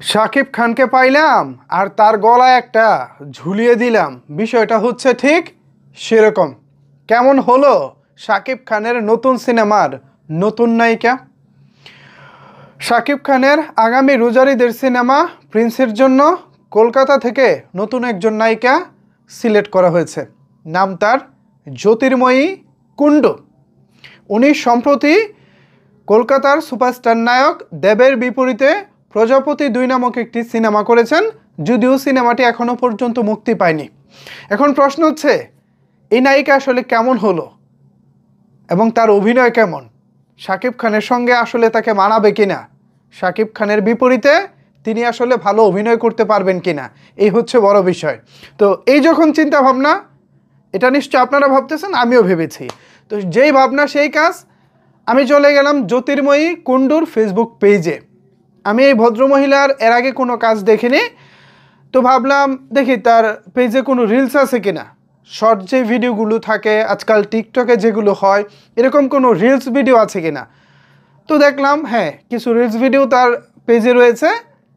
শাকিব খানকে পাইলাম আর তার গলায় একটা ঝুলিয়ে দিলাম, বিষয়টা হচ্ছে ঠিক সেরকম। কেমন হলো শাকিব খানের নতুন সিনেমার নতুন নায়িকা? শাকিব খানের আগামী রোজারিদের সিনেমা প্রিন্সের জন্য কলকাতা থেকে নতুন একজন নায়িকা সিলেক্ট করা হয়েছে। নাম তার জ্যোতির্ময়ী কুণ্ডু। উনি সম্প্রতি কলকাতার সুপারস্টার নায়ক দেবের বিপরীতে প্রজাপতি 2 নামক একটি সিনেমা করেছেন, যদিও সিনেমাটি এখনও পর্যন্ত মুক্তি পায়নি। এখন প্রশ্ন হচ্ছে, এই নায়িকা আসলে কেমন হলো এবং তার অভিনয় কেমন? শাকিব খানের সঙ্গে আসলে তাকে মানাবে কিনা? শাকিব খানের বিপরীতে তিনি আসলে ভালো অভিনয় করতে পারবেন কিনা, এই হচ্ছে বড় বিষয়। তো এই যখন চিন্তা ভাবনা, এটা নিশ্চয় আপনারা ভাবতেছেন, আমিও ভেবেছি। তো যেই ভাবনা সেই কাজ, আমি চলে গেলাম জ্যোতির্ময়ী কুণ্ডুর ফেসবুক পেজে। আমি এই ভদ্রমহিলার এর আগে কোনো কাজ দেখিনি, তো ভাবলাম দেখি তার পেজে কোনো রিলস আছে কিনা। শর্ট যে ভিডিওগুলো থাকে আজকাল টিকটকে যেগুলো হয়, এরকম কোনো রিলস ভিডিও আছে কিনা। তো দেখলাম হ্যাঁ, কিছু রিলস ভিডিও তার পেজে রয়েছে।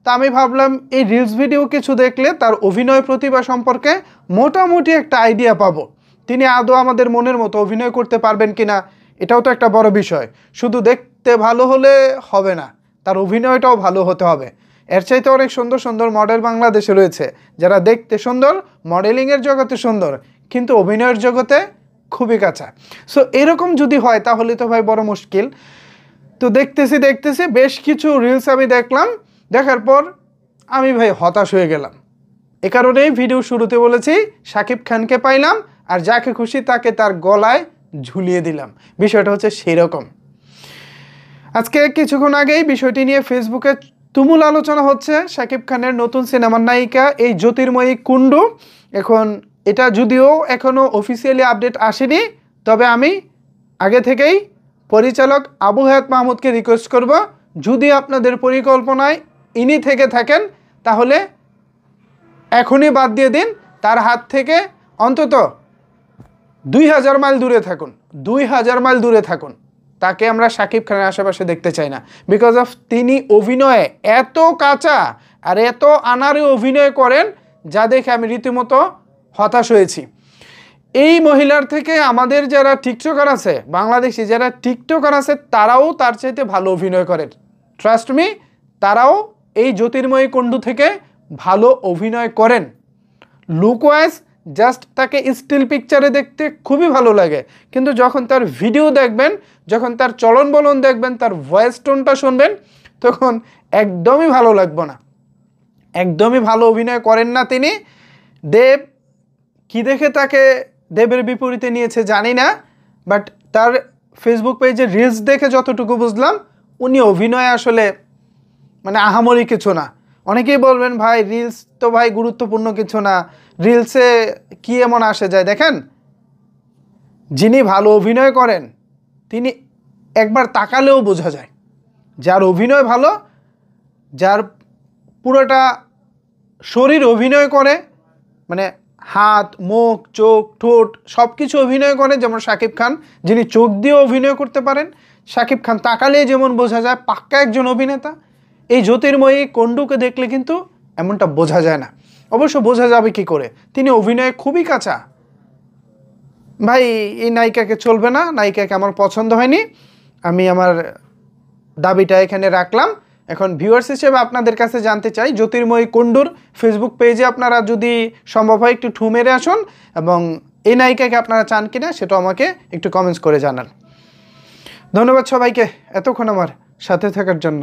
তা আমি ভাবলাম এই রিলস ভিডিও কিছু দেখলে তার অভিনয় প্রতিভা সম্পর্কে মোটামুটি একটা আইডিয়া পাবো। তিনি আদৌ আমাদের মনের মতো অভিনয় করতে পারবেন কিনা, এটাও তো একটা বড় বিষয়। শুধু দেখতে ভালো হলে হবে না, তার অভিনয়টাও ভালো হতে হবে। এর চাইতে অনেক সুন্দর সুন্দর মডেল বাংলাদেশে রয়েছে, যারা দেখতে সুন্দর, মডেলিংয়ের জগতে সুন্দর, কিন্তু অভিনয়ের জগতে খুবই কাঁচা। সো এরকম যদি হয় তাহলে তো ভাই বড় মুশকিল। তো দেখতেছি বেশ কিছু রিলস আমি দেখলাম, দেখার পর আমি ভাই হতাশ হয়ে গেলাম। এ কারণেই ভিডিও শুরুতে বলেছি, শাকিব খানকে পাইলাম আর যাকে খুশি তাকে তার গলায় ঝুলিয়ে দিলাম। বিষয়টা হচ্ছে সেরকম। আজকে কিছুক্ষণ আগেই বিষয়টি নিয়ে ফেসবুকে তুমুল আলোচনা হচ্ছে। শাকিব খানের নতুন সিনেমার নায়িকা এই জ্যোতির্ময়ী কুণ্ডু। এখন এটা যদিও এখনও অফিসিয়ালি আপডেট আসেনি, তবে আমি আগে থেকেই পরিচালক আবু হায়াত মাহমুদকে রিকোয়েস্ট করব, যদি আপনাদের পরিকল্পনায় ইনি থেকে থাকেন তাহলে এখনই বাদ দিয়ে দিন। তার হাত থেকে অন্তত 2000 মাইল দূরে থাকুন, 2000 মাইল দূরে থাকুন। তাকে আমরা শাকিব খানের আশেপাশে দেখতে চাই না। বিকজ অফ তিনি অভিনয়ে এত কাঁচা আর এত আনাড়ি অভিনয় করেন, যা দেখে আমি রীতিমতো হতাশ হয়েছি। এই মহিলার থেকে আমাদের যারা টিকটকার আছে, বাংলাদেশি যারা টিকটকার আছে, তারাও তার চাইতে ভালো অভিনয় করেন। ট্রাস্ট মি, তারাও এই জ্যোতির্ময়ী কুণ্ডু থেকে ভালো অভিনয় করেন। লুক ওয়াইজ জাস্ট তাকে স্টিল পিকচারে দেখতে খুবই ভালো লাগে, কিন্তু যখন তার ভিডিও দেখবেন, যখন তার চলন বলন দেখবেন, তার ভয়েস টোনটা শুনবেন, তখন একদমই ভালো লাগবে না। একদমই ভালো অভিনয় করেন না তিনি। দেব কি দেখে তাকে দেবের বিপরীতে নিয়েছে জানি না, বাট তার ফেসবুক পেজে রিলস দেখে যতটুকু বুঝলাম, উনি অভিনয় আসলে মানে আহামরি কিছু না। অনেকেই বলবেন ভাই রিলস তো ভাই গুরুত্বপূর্ণ কিছু না, রিলসে কি এমন আসে যায়। দেখেন, যিনি ভালো অভিনয় করেন তিনি একবার তাকালেও বোঝা যায়। যার অভিনয় ভালো, যার পুরোটা শরীর অভিনয় করে, মানে হাত, মুখ, চোখ, ঠোঁট সব কিছু অভিনয় করে, যেমন শাকিব খান, যিনি চোখ দিয়ে অভিনয় করতে পারেন। শাকিব খান তাকালেই যেমন বোঝা যায় পাক্কা একজন অভিনেতা, এই জ্যোতির্ময়ী কুণ্ডুকে দেখলে কিন্তু এমনটা বোঝা যায় না। অবশ্য বোঝা যাবে কি করে, তিনি অভিনয়ে খুবই কাঁচা। ভাই এই নায়িকাকে চলবে না, নায়িকাকে আমার পছন্দ হয়নি। আমি আমার দাবিটা এখানে রাখলাম। এখন ভিউয়ার্স হিসেবে আপনাদের কাছে জানতে চাই, জ্যোতির্ময়ী কুণ্ডুর ফেসবুক পেজে আপনারা যদি সম্ভব হয় একটু ঠু মেরে আসুন, এবং এই নায়িকাকে আপনারা চান কিনা সেটাও আমাকে একটু কমেন্টস করে জানান। ধন্যবাদ সবাইকে এতক্ষণ আমার সাথে থাকার জন্য।